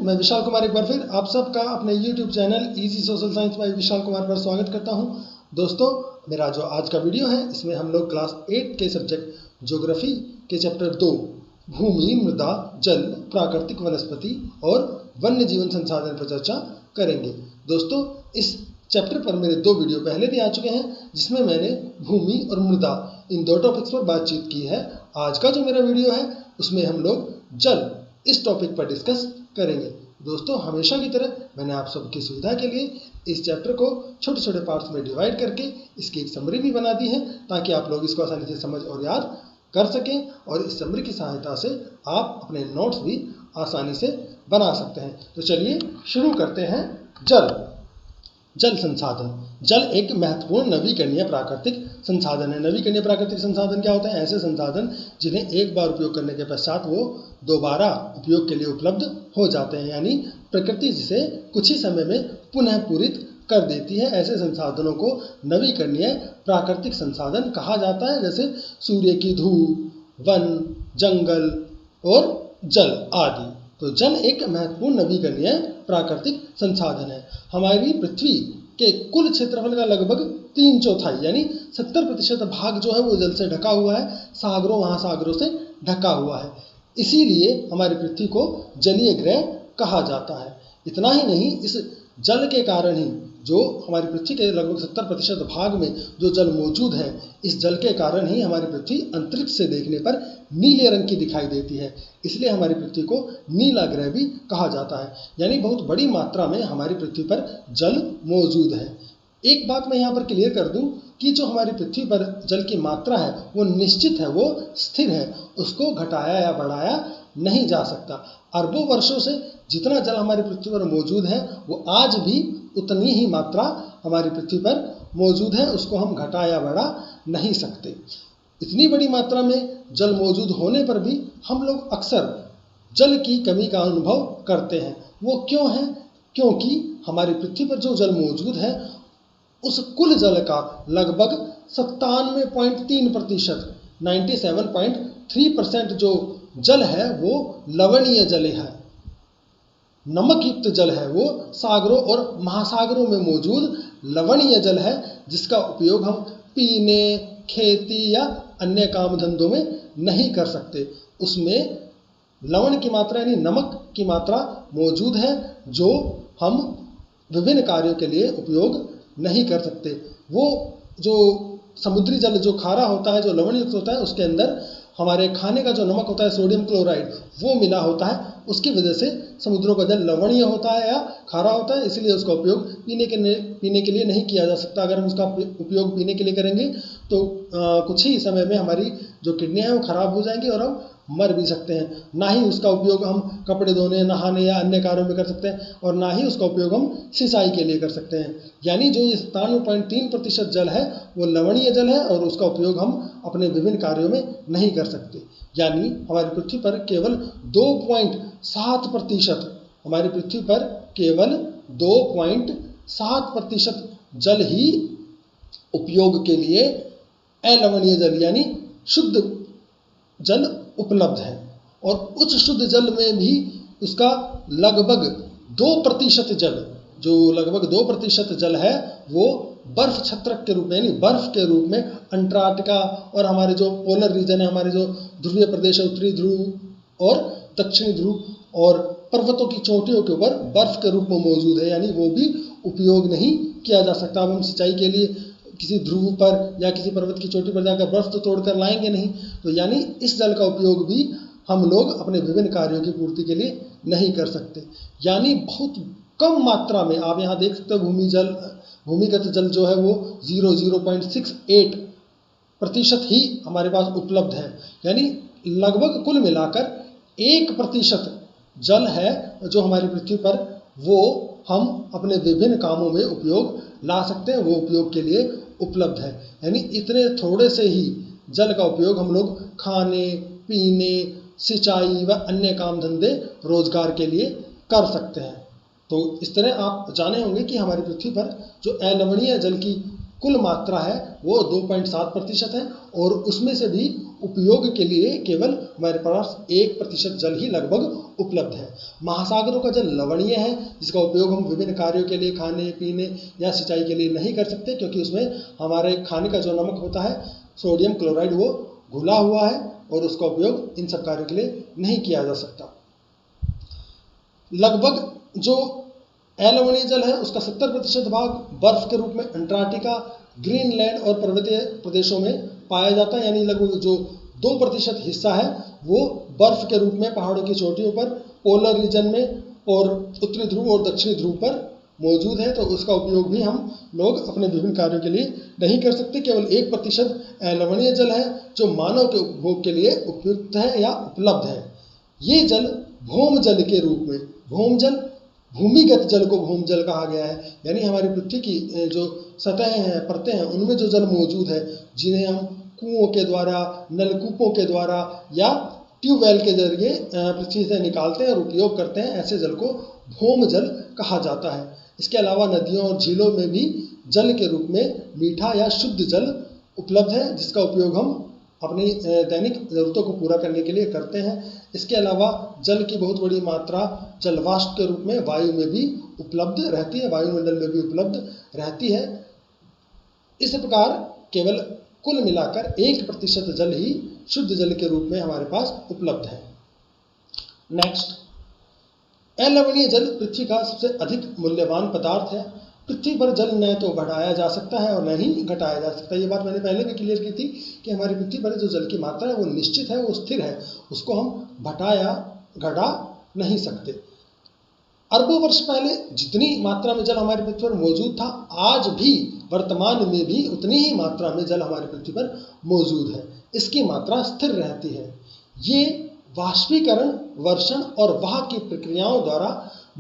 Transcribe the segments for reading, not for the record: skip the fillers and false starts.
मैं विशाल कुमार एक बार फिर आप सबका अपने YouTube channel easy social science by Vishal Kumar पर स्वागत करता हूं। दोस्तों, मेरा जो आज का वीडियो है इसमें हम लोग क्लास 8 के सब्जेक्ट ज्योग्राफी के चैप्टर 2 भूमि, मृदा, जल, प्राकृतिक वनस्पति और वन्य जीवन संसाधन पर चर्चा करेंगे। दोस्तों, इस चैप्टर पर मेरे 2 वीडियो पहले भी आ चुके हैं जिसमें मैंने भूमि और मृदा इन 2 टॉपिक्स पर बातचीत की है। आज का जो मेरा वीडियो है उसमें हम लोग जल इस टॉपिक पर डिस्कस करेंगे। दोस्तों, हमेशा की तरह मैंने आप सबकी सुविधा के लिए इस चैप्टर को छोटे छोटे पार्ट्स में डिवाइड करके इसकी एक समरी भी बना दी है ताकि आप लोग इसको आसानी से समझ और याद कर सकें और इस समरी की सहायता से आप अपने नोट्स भी आसानी से बना सकते हैं। तो चलिए शुरू करते हैं। जल संसाधन। जल एक महत्वपूर्ण नवीकरणीय प्राकृतिक संसाधन है। नवीकरणीय प्राकृतिक संसाधन क्या होता है? ऐसे संसाधन जिन्हें एक बार उपयोग करने के पश्चात वो दोबारा उपयोग के लिए उपलब्ध हो जाते हैं, यानी प्रकृति जिसे कुछ ही समय में पुनः पूरित कर देती है। ऐसे संसाधनों को नवीकरणीय प्राकृतिक संसाधन कहा जाता है, जैसे सूर्य की धूप, वन, जंगल और जल आदि। तो जल एक महत्वपूर्ण नवीकरणीय प्राकृतिक संसाधन है। हमारी पृथ्वी के कुल क्षेत्रफल का लगभग 3/4 यानी 70% भाग जो है वो जल से ढका हुआ है। सागरों महासागरों से ढका हुआ है, इसीलिए हमारी पृथ्वी को जलीय ग्रह कहा जाता है। इतना ही नहीं, इस जल के कारण ही जो हमारी पृथ्वी के लगभग 70% भाग में जो जल मौजूद है, इस जल के कारण ही हमारी पृथ्वी अंतरिक्ष से देखने पर नीले रंग की दिखाई देती है। इसलिए हमारी पृथ्वी को नीला ग्रह भी कहा जाता है, यानी बहुत बड़ी मात्रा में हमारी पृथ्वी पर जल मौजूद है। एक बात मैं यहाँ पर क्लियर कर दूं कि जो हमारी पृथ्वी पर जल की मात्रा है वो निश्चित है, वो स्थिर है, उसको घटाया या बढ़ाया नहीं जा सकता। अरबों वर्षों से जितना जल हमारी पृथ्वी पर मौजूद है वो आज भी उतनी ही मात्रा हमारी पृथ्वी पर मौजूद है, उसको हम घटा या बढ़ा नहीं सकते। इतनी बड़ी मात्रा में जल मौजूद होने पर भी हम लोग अक्सर जल की कमी का अनुभव करते हैं। वो क्यों है? क्योंकि हमारी पृथ्वी पर जो जल मौजूद है उस कुल जल का लगभग 97.3% 97.3% जो जल है वो लवणीय जल है, नमक युक्त जल है। वो सागरों और महासागरों में मौजूद लवणीय जल है, जिसका उपयोग हम पीने, खेती या अन्य काम धंधों में नहीं कर सकते। उसमें लवण की मात्रा यानी नमक की मात्रा मौजूद है जो हम विभिन्न कार्यों के लिए उपयोग नहीं कर सकते। वो जो समुद्री जल जो खारा होता है, जो लवण युक्त होता है, उसके अंदर हमारे खाने का जो नमक होता है सोडियम क्लोराइड वो मिला होता है। उसकी वजह से समुद्रों का जल लवणीय होता है या खारा होता है, इसलिए उसका उपयोग पीने के लिए नहीं किया जा सकता। अगर हम उसका उपयोग पीने के लिए करेंगे तो कुछ ही समय में हमारी जो किडनियाँ हैं वो खराब हो जाएंगी और हम मर भी सकते हैं। ना ही उसका उपयोग हम कपड़े धोने, नहाने या अन्य कार्यों में कर सकते हैं और ना ही उसका उपयोग हम सिंचाई के लिए कर सकते हैं। यानी जो ये 97.3% जल है वो लवणीय जल है और उसका उपयोग हम अपने विभिन्न कार्यों में नहीं कर सकते। यानी हमारी पृथ्वी पर केवल 2.7% हमारी पृथ्वी पर केवल 2.7% जल ही उपयोग के लिए अलवणीय जल यानी शुद्ध जल उपलब्ध है। और उच्च शुद्ध जल में भी उसका लगभग 2% जल, जो लगभग 2% जल है वो बर्फ छत्रक के रूप में यानी बर्फ के रूप में अंटार्कटिका और हमारे जो पोलर रीजन है, हमारे जो ध्रुवीय प्रदेश है, उत्तरी ध्रुव और दक्षिणी ध्रुव और पर्वतों की चोटियों के ऊपर बर्फ के रूप में मौजूद है, यानी वो भी उपयोग नहीं किया जा सकता। अब हम सिंचाई के लिए किसी ध्रुव पर या किसी पर्वत की चोटी पर जाकर बर्फ तो तोड़कर लाएंगे नहीं, तो यानी इस जल का उपयोग भी हम लोग अपने विभिन्न कार्यों की पूर्ति के लिए नहीं कर सकते। यानी बहुत कम मात्रा में आप यहाँ देख सकते हो भूमिगत जल जो है वो 0.68% ही हमारे पास उपलब्ध है। यानी लगभग कुल मिलाकर 1% जल है जो हमारी पृथ्वी पर वो हम अपने विभिन्न कामों में उपयोग ला सकते हैं, वो उपयोग के लिए उपलब्ध है। यानी इतने थोड़े से ही जल का उपयोग हम लोग खाने, पीने, सिंचाई व अन्य काम धंधे, रोजगार के लिए कर सकते हैं। तो इस तरह आप जाने होंगे कि हमारी पृथ्वी पर जो अलवणीय जल की कुल मात्रा है वो 2.7% है और उसमें से भी उपयोग के लिए केवल हमारे पास 1% जल ही लगभग उपलब्ध है। महासागरों का जल लवणीय है, जिसका उपयोग हम विभिन्न कार्यों के लिए, खाने पीने या सिंचाई के लिए नहीं कर सकते, क्योंकि उसमें हमारे खाने का जो नमक होता है सोडियम क्लोराइड वो घुला हुआ है और उसका उपयोग इन सब कार्यों के लिए नहीं किया जा सकता। लगभग जो अलवणीय जल है उसका 70% भाग बर्फ के रूप में अंटार्कटिका, ग्रीनलैंड और पर्वतीय प्रदेशों में पाया जाता है। यानी लगभग जो 2% हिस्सा है वो बर्फ के रूप में पहाड़ों की चोटियों पर, पोलर रीजन में और उत्तरी ध्रुव और दक्षिणी ध्रुव पर मौजूद है। तो उसका उपयोग भी हम लोग अपने विभिन्न कार्यों के लिए नहीं कर सकते। केवल 1% लवणीय जल है जो मानव के उपभोग के लिए उपयुक्त है या उपलब्ध है। ये जल भौम जल के रूप में, भौम जल, भूमिगत जल को भौम जल कहा गया है, यानी हमारी पृथ्वी की जो सतहें हैं, परतें हैं, उनमें जो जल मौजूद है, जिन्हें हम कुओं के द्वारा, नलकूपों के द्वारा या ट्यूबवेल के जरिए पृथ्वी से निकालते हैं और उपयोग करते हैं, ऐसे जल को भौम जल कहा जाता है। इसके अलावा नदियों और झीलों में भी जल के रूप में मीठा या शुद्ध जल उपलब्ध है, जिसका उपयोग हम अपनी दैनिक ज़रूरतों को पूरा करने के लिए करते हैं। इसके अलावा जल की बहुत बड़ी मात्रा जलवाष्प के रूप में वायु में भी उपलब्ध रहती है, वायुमंडल में भी उपलब्ध रहती है। इस प्रकार केवल कुल मिलाकर 1% जल ही शुद्ध जल के रूप में हमारे पास उपलब्ध है। नेक्स्ट, अलवणीय जल पृथ्वी का सबसे अधिक मूल्यवान पदार्थ है। पृथ्वी पर जल न तो बढ़ाया जा सकता है और न ही घटाया जा सकता है। ये बात मैंने पहले भी क्लियर की थी कि हमारी पृथ्वी पर जो जल की मात्रा है वो निश्चित है, वो स्थिर है, उसको हम घटाया घटा नहीं सकते। अरबों वर्ष पहले जितनी मात्रा में जल हमारी पृथ्वी पर मौजूद था, आज भी वर्तमान में भी उतनी ही मात्रा में जल हमारी पृथ्वी पर मौजूद है। इसकी मात्रा स्थिर रहती है। ये वाष्पीकरण, वर्षण और वहा की प्रक्रियाओं द्वारा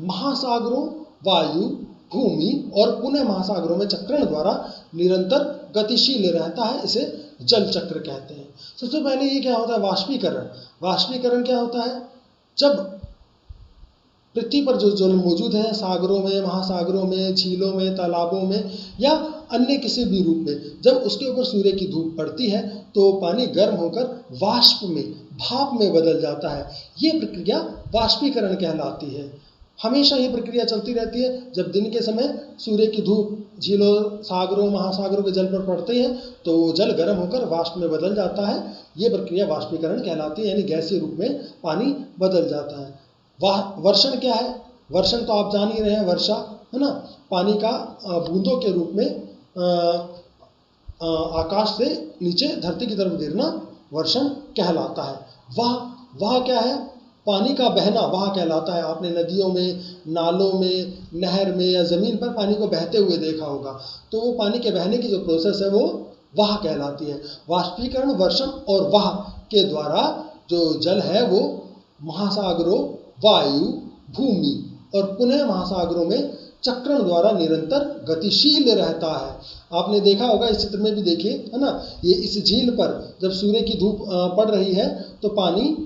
महासागरों, वायु, भूमि और पुनः महासागरों में चक्रण द्वारा निरंतर गतिशील रहता है। इसे जल चक्र कहते हैं। सबसे पहले ये क्या होता है? वाष्पीकरण। वाष्पीकरण क्या होता है? जब पृथ्वी पर जो जल मौजूद है, सागरों में, महासागरों में, झीलों में, तालाबों में या अन्य किसी भी रूप में, जब उसके ऊपर सूर्य की धूप पड़ती है तो पानी गर्म होकर वाष्प में, भाप में बदल जाता है। ये प्रक्रिया वाष्पीकरण कहलाती है। हमेशा ये प्रक्रिया चलती रहती है। जब दिन के समय सूर्य की धूप झीलों, सागरों, महासागरों के जल पर पड़ती है तो जल गर्म होकर वाष्प में बदल जाता है। ये प्रक्रिया वाष्पीकरण कहलाती है, यानी गैसीय रूप में पानी बदल जाता है। वर्षण क्या है? वर्षण तो आप जान ही रहे हैं, वर्षा है ना, पानी का बूंदों के रूप में आकाश से नीचे धरती की तरफ गिरना वर्षण कहलाता है। वह क्या है? पानी का बहना वह कहलाता है। आपने नदियों में, नालों में, नहर में या ज़मीन पर पानी को बहते हुए देखा होगा, तो वो पानी के बहने की जो प्रोसेस है वो वह कहलाती है। वाष्पीकरण, वर्षण और वह के द्वारा जो जल है वो महासागरों, वायु, भूमि और पुनः महासागरों में चक्रण द्वारा निरंतर गतिशील रहता है। आपने देखा होगा, इस चित्र में भी देखिए, है ना, ये इस झील पर जब सूर्य की धूप पड़ रही है तो पानी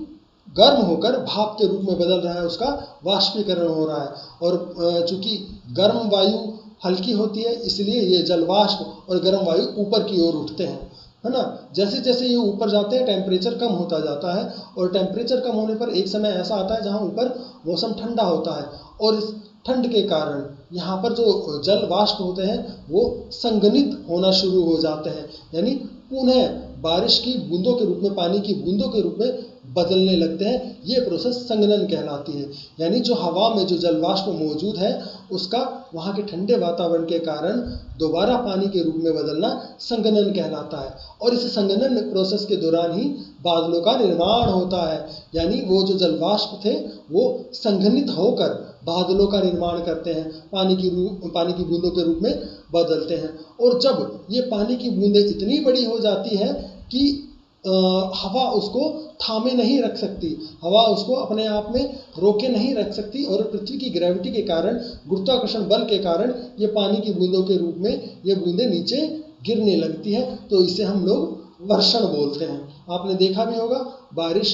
गर्म होकर भाप के रूप में बदल रहा है, उसका वाष्पीकरण हो रहा है। और चूंकि गर्म वायु हल्की होती है, इसलिए ये जलवाष्प और गर्म वायु ऊपर की ओर उठते हैं, है ना। जैसे जैसे ये ऊपर जाते हैं टेम्परेचर कम होता जाता है, और टेम्परेचर कम होने पर एक समय ऐसा आता है जहाँ ऊपर मौसम ठंडा होता है, और इस ठंड के कारण यहाँ पर जो जल वाष्प होते हैं वो संघनित होना शुरू हो जाते हैं, यानी पुनः बारिश की बूंदों के रूप में, पानी की बूंदों के रूप में बदलने लगते हैं। ये प्रोसेस संघनन कहलाती है। यानी जो हवा में जो जलवाष्प मौजूद है उसका वहाँ के ठंडे वातावरण के कारण दोबारा पानी के रूप में बदलना संघनन कहलाता है। और इस संघनन प्रोसेस के दौरान ही बादलों का निर्माण होता है। यानी वो जो जलवाष्प थे वो संघनित होकर बादलों का निर्माण करते हैं, पानी की बूंदों के रूप में बदलते हैं। और जब ये पानी की बूंदें इतनी बड़ी हो जाती है कि हवा उसको थामे नहीं रख सकती, हवा उसको अपने आप में रोके नहीं रख सकती, और पृथ्वी की ग्रेविटी के कारण, गुरुत्वाकर्षण बल के कारण ये पानी की बूंदों के रूप में ये बूंदें नीचे गिरने लगती है। तो इसे हम लोग वर्षण बोलते हैं। आपने देखा भी होगा बारिश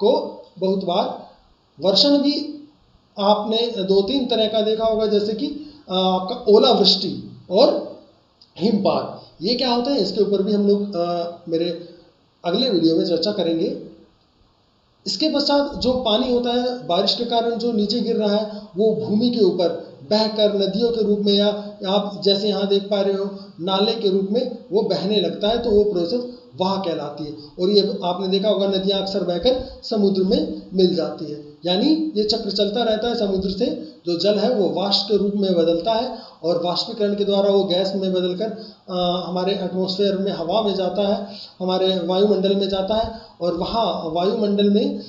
को बहुत बार। वर्षण भी आपने 2-3 तरह का देखा होगा, जैसे कि आपका ओलावृष्टि और हिमपात। ये क्या होता है, इसके ऊपर भी हम लोग मेरे अगले वीडियो में चर्चा करेंगे। इसके पश्चात जो पानी होता है बारिश के कारण जो नीचे गिर रहा है वो भूमि के ऊपर बहकर नदियों के रूप में या आप जैसे यहाँ देख पा रहे हो नाले के रूप में वो बहने लगता है, तो वो प्रोसेस वाह कहलाती है। और ये आपने देखा होगा नदियाँ अक्सर बहकर समुद्र में मिल जाती है, यानी ये चक्र चलता रहता है। समुद्र से जो जल है वो वाष्प के रूप में बदलता है और वाष्पीकरण के द्वारा वो गैस में बदलकर हमारे एटमॉस्फेयर में हवा में जाता है, हमारे वायुमंडल में जाता है और वहाँ वायुमंडल में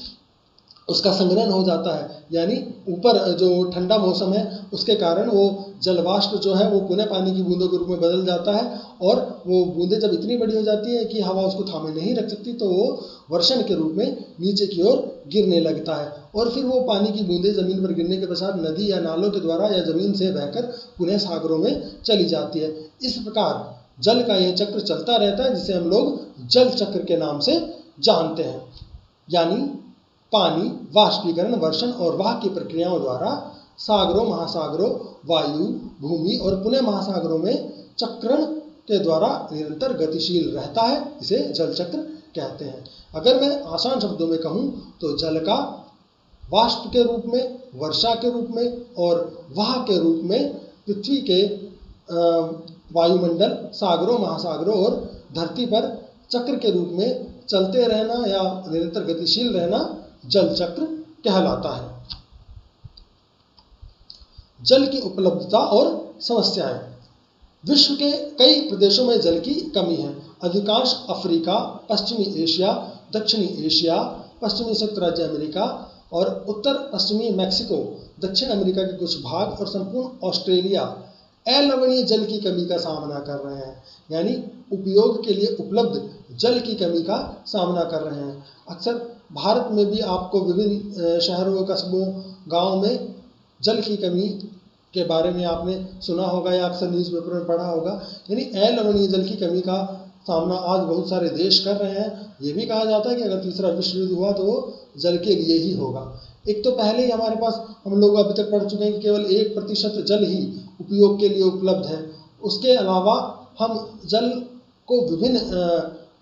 उसका संग्रहण हो जाता है, यानी ऊपर जो ठंडा मौसम है उसके कारण वो जलवाष्प जो है वो पुनः पानी की बूंदों के रूप में बदल जाता है और वो बूंदें जब इतनी बड़ी हो जाती है कि हवा उसको थामे नहीं रख सकती तो वो वर्षण के रूप में नीचे की ओर गिरने लगता है और फिर वो पानी की बूंदें ज़मीन पर गिरने के पश्चात नदी या नालों के द्वारा या ज़मीन से बहकर पुनः सागरों में चली जाती है। इस प्रकार जल का यह चक्र चलता रहता है जिसे हम लोग जल चक्र के नाम से जानते हैं, यानी पानी वाष्पीकरण, वर्षण और वाह की प्रक्रियाओं द्वारा सागरों, महासागरों, वायु, भूमि और पुनः महासागरों में चक्रण के द्वारा निरंतर गतिशील रहता है, इसे जल चक्र कहते हैं। अगर मैं आसान शब्दों में कहूँ तो जल का वाष्प के रूप में, वर्षा के रूप में और वाह के रूप में पृथ्वी के वायुमंडल, सागरों, महासागरों और धरती पर चक्र के रूप में चलते रहना या निरंतर गतिशील रहना जल चक्र कहलाता है। जल की उपलब्धता और समस्याएं। विश्व के कई प्रदेशों में जल की कमी है। अधिकांश अफ्रीका, पश्चिमी एशिया, दक्षिणी एशिया, पश्चिमी संयुक्त राज्य अमेरिका और उत्तर पश्चिमी मैक्सिको, दक्षिण अमेरिका के कुछ भाग और संपूर्ण ऑस्ट्रेलिया अलवणीय जल की कमी का सामना कर रहे हैं, यानी उपयोग के लिए उपलब्ध जल की कमी का सामना कर रहे हैं। अक्सर भारत में भी आपको विभिन्न शहरों, कस्बों, गांव में जल की कमी के बारे में आपने सुना होगा या अक्सर न्यूज़पेपर में पढ़ा होगा, यानी अलवणीय जल की कमी का सामना आज बहुत सारे देश कर रहे हैं। ये भी कहा जाता है कि अगर तीसरा विश्व युद्ध हुआ तो वो जल के लिए ही होगा। एक तो पहले ही हमारे पास हम लोग अभी तक पढ़ चुके हैं कि केवल 1% जल ही उपयोग के लिए उपलब्ध है। उसके अलावा हम जल को विभिन्न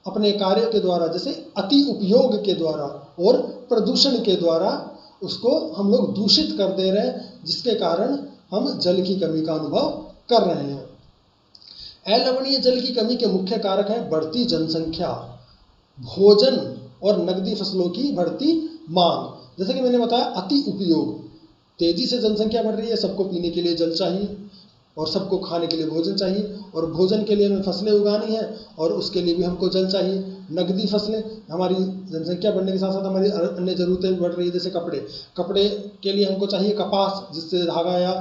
अपने कार्यों के द्वारा, जैसे अति उपयोग के द्वारा और प्रदूषण के द्वारा उसको हम लोग दूषित कर दे रहे हैं, जिसके कारण हम जल की कमी का अनुभव कर रहे हैं। अलवणीय जल की कमी के मुख्य कारक हैं बढ़ती जनसंख्या, भोजन और नकदी फसलों की बढ़ती मांग। जैसे कि मैंने बताया अति उपयोग, तेजी से जनसंख्या बढ़ रही है, सबको पीने के लिए जल चाहिए और सबको खाने के लिए भोजन चाहिए और भोजन के लिए हमें फसलें उगानी है और उसके लिए भी हमको जल चाहिए। नकदी फसलें, हमारी जनसंख्या बढ़ने के साथ साथ हमारी अन्य ज़रूरतें भी बढ़ रही है, जैसे कपड़े के लिए हमको चाहिए कपास, जिससे धागा या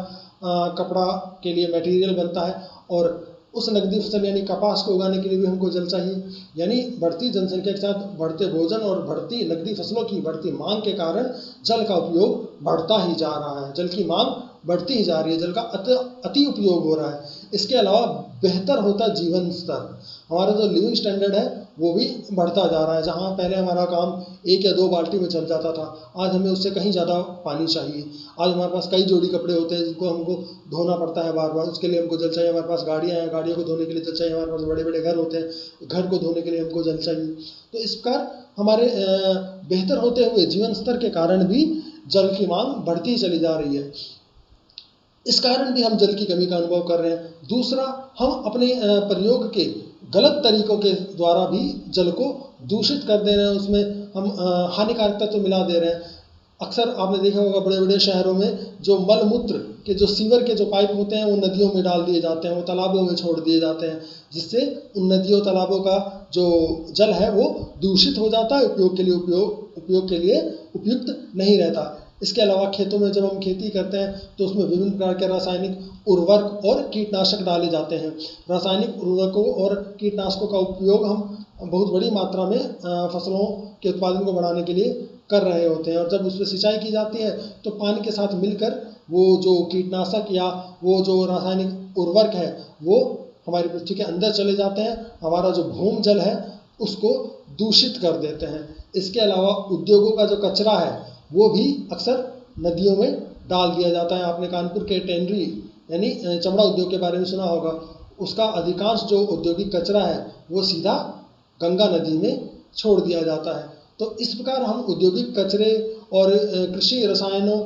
कपड़ा के लिए मटेरियल बनता है और उस नकदी फसल यानी कपास को उगाने के लिए भी हमको जल चाहिए। यानी बढ़ती जनसंख्या के साथ बढ़ते भोजन और बढ़ती नकदी फसलों की बढ़ती मांग के कारण जल का उपयोग बढ़ता ही जा रहा है, जल की मांग बढ़ती ही जा रही है, जल का अति उपयोग हो रहा है। इसके अलावा बेहतर होता जीवन स्तर, हमारा जो लिविंग स्टैंडर्ड है वो भी बढ़ता जा रहा है। जहाँ पहले हमारा काम 1 या 2 बाल्टी में चल जाता था, आज हमें उससे कहीं ज़्यादा पानी चाहिए। आज हमारे पास कई जोड़ी कपड़े होते हैं जिनको हमको धोना पड़ता है बार बार, उसके लिए हमको जल चाहिए। हमारे पास गाड़ियाँ हैं, गाड़ियों को धोने के लिए जल चाहिए। हमारे पास बड़े बड़े घर होते हैं, घर को धोने के लिए हमको जल चाहिए। तो इस प्रकार हमारे बेहतर होते हुए जीवन स्तर के कारण भी जल की मांग बढ़ती चली जा रही है। इस कारण भी हम जल की कमी का अनुभव कर रहे हैं। दूसरा, हम अपने प्रयोग के गलत तरीकों के द्वारा भी जल को दूषित कर दे रहे हैं, उसमें हम हानिकारक तत्व मिला दे रहे हैं। अक्सर आपने देखा होगा बड़े बड़े शहरों में जो मल मूत्र के जो सीवर के जो पाइप होते हैं वो नदियों में डाल दिए जाते हैं, वो तालाबों में छोड़ दिए जाते हैं, जिससे उन नदियों तालाबों का जो जल है वो दूषित हो जाता है, उपयोग के लिए उपयुक्त नहीं रहता। इसके अलावा खेतों में जब हम खेती करते हैं तो उसमें विभिन्न प्रकार के रासायनिक उर्वरक और कीटनाशक डाले जाते हैं। रासायनिक उर्वरकों और कीटनाशकों का उपयोग हम बहुत बड़ी मात्रा में फसलों के उत्पादन को बढ़ाने के लिए कर रहे होते हैं और जब उस पर सिंचाई की जाती है तो पानी के साथ मिलकर वो जो कीटनाशक या वो जो रासायनिक उर्वरक है वो हमारी पृथ्वी के अंदर चले जाते हैं, हमारा जो भूमि जल है उसको दूषित कर देते हैं। इसके अलावा उद्योगों का जो कचरा है वो भी अक्सर नदियों में डाल दिया जाता है। आपने कानपुर के टेनरी यानी चमड़ा उद्योग के बारे में सुना होगा, उसका अधिकांश जो औद्योगिक कचरा है वो सीधा गंगा नदी में छोड़ दिया जाता है। तो इस प्रकार हम औद्योगिक कचरे और कृषि रसायनों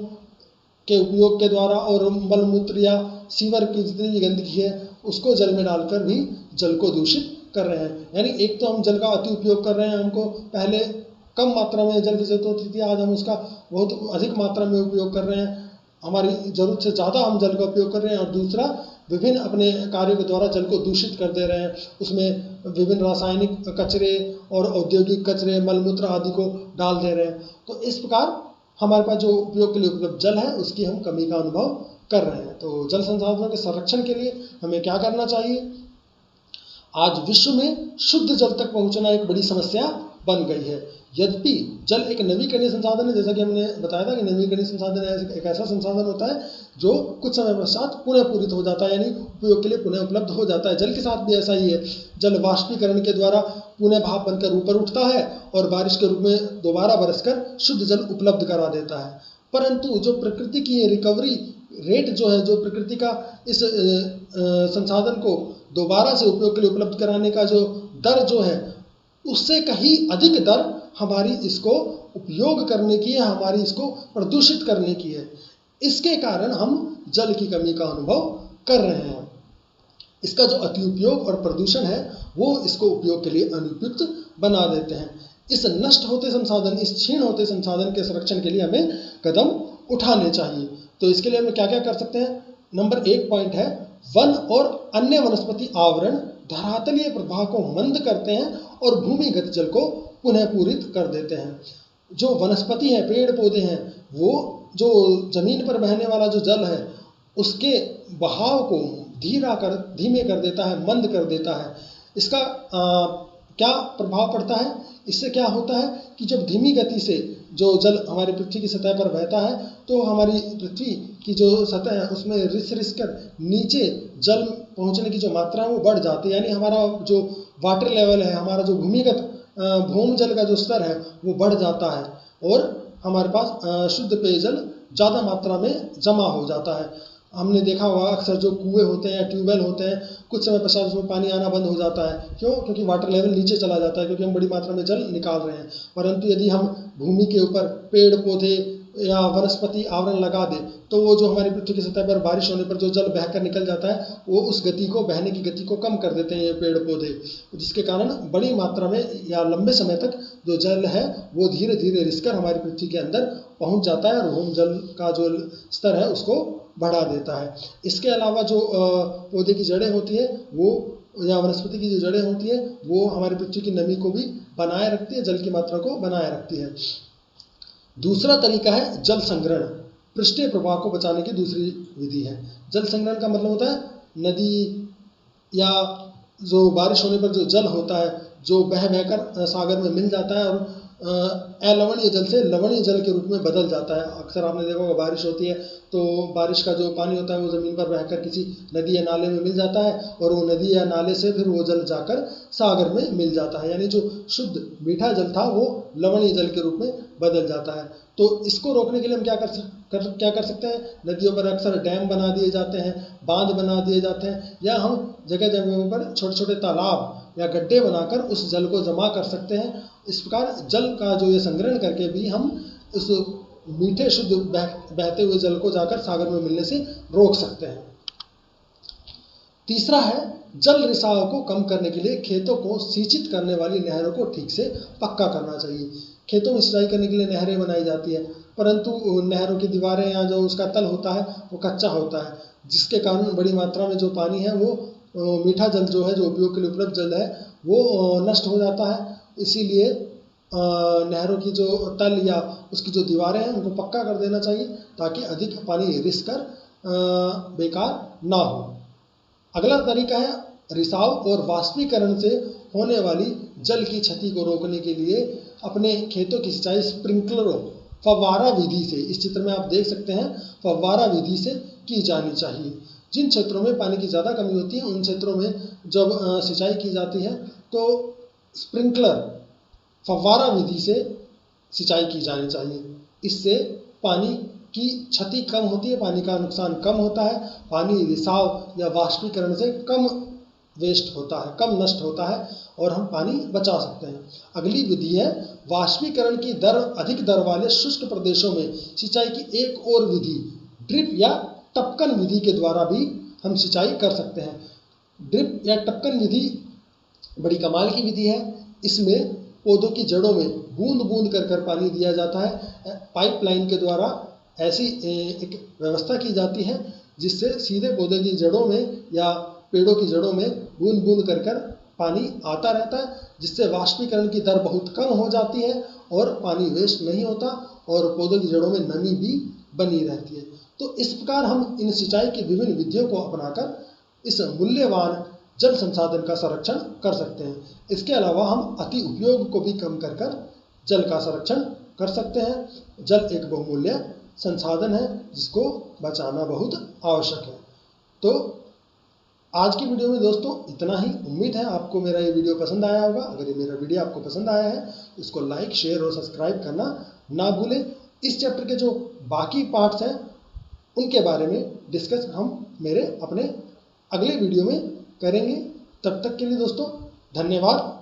के उपयोग के द्वारा और मलमूत्र या सीवर की जितनी भी गंदगी है उसको जल में डालकर भी जल को दूषित कर रहे हैं। यानी एक तो हम जल का अति उपयोग कर रहे हैं, हमको पहले कम मात्रा में जल की जरूरत होती थी, आज हम उसका बहुत अधिक मात्रा में उपयोग कर रहे हैं, हमारी ज़रूरत से ज़्यादा हम जल का उपयोग कर रहे हैं। और दूसरा, विभिन्न अपने कार्यों के द्वारा जल को दूषित कर दे रहे हैं, उसमें विभिन्न रासायनिक कचरे और औद्योगिक कचरे मलमूत्र आदि को डाल दे रहे हैं। तो इस प्रकार हमारे पास जो उपयोग के लिए उपलब्ध जल है उसकी हम कमी का अनुभव कर रहे हैं। तो जल संसाधनों के संरक्षण के लिए हमें क्या करना चाहिए? आज विश्व में शुद्ध जल तक पहुंचना एक बड़ी समस्या बन गई है। यद्यपि जल एक नवीकरणीय संसाधन है, जैसा कि हमने बताया था कि नवीकरणीय संसाधन एक ऐसा संसाधन होता है जो कुछ समय पश्चात पुनः पूरित हो जाता है, यानी उपयोग के लिए पुनः उपलब्ध हो जाता है। जल के साथ भी ऐसा ही है। जल वाष्पीकरण के द्वारा पुनः भाप बनकर ऊपर उठता है और बारिश के रूप में दोबारा बरसकर शुद्ध जल उपलब्ध करा देता है। परंतु जो प्रकृति की रिकवरी रेट जो है, जो प्रकृति का इस संसाधन को दोबारा से उपयोग के लिए उपलब्ध कराने का जो दर जो है, उससे कहीं अधिक दर हमारी इसको उपयोग करने की है, हमारी इसको प्रदूषित करने की है। इसके कारण हम जल की कमी का अनुभव कर रहे हैं। इसका जो अति उपयोग और प्रदूषण है वो इसको उपयोग के लिए अनुपयुक्त बना देते हैं। इस नष्ट होते संसाधन, इस क्षीण होते संसाधन के संरक्षण के लिए हमें कदम उठाने चाहिए। तो इसके लिए हमें क्या क्या कर सकते हैं? नंबर 1 पॉइंट है, वन और अन्य वनस्पति आवरण धरातलीय प्रवाह को मंद करते हैं और भूमिगत जल को पुनः पूरित कर देते हैं। जो वनस्पति हैं, पेड़ पौधे हैं, वो जो जमीन पर बहने वाला जो जल है उसके बहाव को धीमे कर देता है, मंद कर देता है। इसका क्या प्रभाव पड़ता है? इससे क्या होता है कि जब धीमी गति से जो जल हमारी पृथ्वी की सतह पर बहता है तो हमारी पृथ्वी की जो सतह है उसमें रिस कर नीचे जल पहुंचने की जो मात्रा है वो बढ़ जाती है। यानी हमारा जो वाटर लेवल है, हमारा जो भूमिगत भूमि जल का जो स्तर है वो बढ़ जाता है और हमारे पास शुद्ध पेयजल ज़्यादा मात्रा में जमा हो जाता है। हमने देखा होगा अक्सर जो कुएं होते हैं, ट्यूबवेल होते हैं, कुछ समय पश्चात उसमें पानी आना बंद हो जाता है। क्यों? क्योंकि वाटर लेवल नीचे चला जाता है, क्योंकि हम बड़ी मात्रा में जल निकाल रहे हैं। परंतु यदि हम भूमि के ऊपर पेड़ पौधे या वनस्पति आवरण लगा दें तो वो जो हमारी पृथ्वी की सतह पर बारिश होने पर जो जल बहकर निकल जाता है वो उस गति को, बहने की गति को कम कर देते हैं ये पेड़ पौधे, जिसके कारण बड़ी मात्रा में या लंबे समय तक जो जल है वो धीरे धीरे रिसकर हमारी पृथ्वी के अंदर पहुंच जाता है और भूमि जल का जो स्तर है उसको बढ़ा देता है। इसके अलावा जो पौधे की जड़ें होती है वो या वनस्पति की जो जड़ें होती है वो हमारी पृथ्वी की नमी को भी बनाए रखती है, जल की मात्रा को बनाए रखती है। दूसरा तरीका है जल संग्रहण। पृष्ठीय प्रवाह को बचाने की दूसरी विधि है। जल संग्रहण का मतलब होता है नदी या जो बारिश होने पर जो जल होता है जो बह बहकर सागर में मिल जाता है और अलवणीय जल से लवणीय जल के रूप में बदल जाता है। अक्सर आपने देखा होगा बारिश होती है तो बारिश का जो पानी होता है वो ज़मीन पर बहकर किसी नदी या नाले में मिल जाता है और वो नदी या नाले से फिर वो जल जाकर सागर में मिल जाता है। यानी जो शुद्ध मीठा जल था वो लवणीय जल के रूप में बदल जाता है। तो इसको रोकने के लिए हम क्या कर सकते हैं? नदियों पर अक्सर डैम बना दिए जाते हैं, बांध बना दिए जाते हैं, या हम जगह जगह पर छोटे छोटे तालाब या गड्ढे बनाकर उस जल को जमा कर सकते हैं। इस प्रकार जल का जो ये संग्रहण करके भी हम उस मीठे शुद्ध बहते हुए जल को जाकर सागर में मिलने से रोक सकते हैं। तीसरा है जल रिसाव को कम करने के लिए खेतों को सिंचित करने वाली नहरों को ठीक से पक्का करना चाहिए। खेतों में सिंचाई करने के लिए नहरें बनाई जाती है, परंतु नहरों की दीवारें या जो उसका तल होता है वो कच्चा होता है, जिसके कारण बड़ी मात्रा में जो पानी है वो मीठा जल जो है, जो उपयोग के लिए उपलब्ध जल है, वो नष्ट हो जाता है। इसीलिए नहरों की जो तल या उसकी जो दीवारें हैं उनको पक्का कर देना चाहिए ताकि अधिक पानी रिस कर बेकार ना हो। अगला तरीका है रिसाव और वाष्पीकरण से होने वाली जल की क्षति को रोकने के लिए अपने खेतों की सिंचाई स्प्रिंकलरों फव्वारा विधि से, इस चित्र में आप देख सकते हैं, फव्वारा विधि से की जानी चाहिए। जिन क्षेत्रों में पानी की ज़्यादा कमी होती है उन क्षेत्रों में जब सिंचाई की जाती है तो स्प्रिंकलर फव्वारा विधि से सिंचाई की जानी चाहिए। इससे पानी की क्षति कम होती है, पानी का नुकसान कम होता है, पानी रिसाव या वाष्पीकरण से कम वेस्ट होता है, कम नष्ट होता है और हम पानी बचा सकते हैं। अगली विधि है वाष्पीकरण की दर अधिक दर वाले शुष्क प्रदेशों में सिंचाई की एक और विधि ड्रिप या टपकन विधि के द्वारा भी हम सिंचाई कर सकते हैं। ड्रिप या टपकन विधि बड़ी कमाल की विधि है। इसमें पौधों की जड़ों में बूंद बूंद कर पानी दिया जाता है। पाइपलाइन के द्वारा ऐसी एक व्यवस्था की जाती है जिससे सीधे पौधे की जड़ों में या पेड़ों की जड़ों में बूंद बूंद कर पानी आता रहता है, जिससे वाष्पीकरण की दर बहुत कम हो जाती है और पानी वेस्ट नहीं होता और पौधों की जड़ों में नमी भी बनी रहती है। तो इस प्रकार हम इन सिंचाई की विभिन्न विधियों को अपनाकर इस मूल्यवान जल संसाधन का संरक्षण कर सकते हैं। इसके अलावा हम अति उपयोग को भी कम कर जल का संरक्षण कर सकते हैं। जल एक बहुमूल्य संसाधन है जिसको बचाना बहुत आवश्यक है। तो आज की वीडियो में दोस्तों इतना ही। उम्मीद है आपको मेरा ये वीडियो पसंद आया होगा। अगर ये मेरा वीडियो आपको पसंद आया है तो इसको लाइक, शेयर और सब्सक्राइब करना ना भूलें। इस चैप्टर के जो बाकी पार्ट्स हैं उनके बारे में डिस्कस हम मेरे अपने अगले वीडियो में करेंगे। तब तक के लिए दोस्तों धन्यवाद।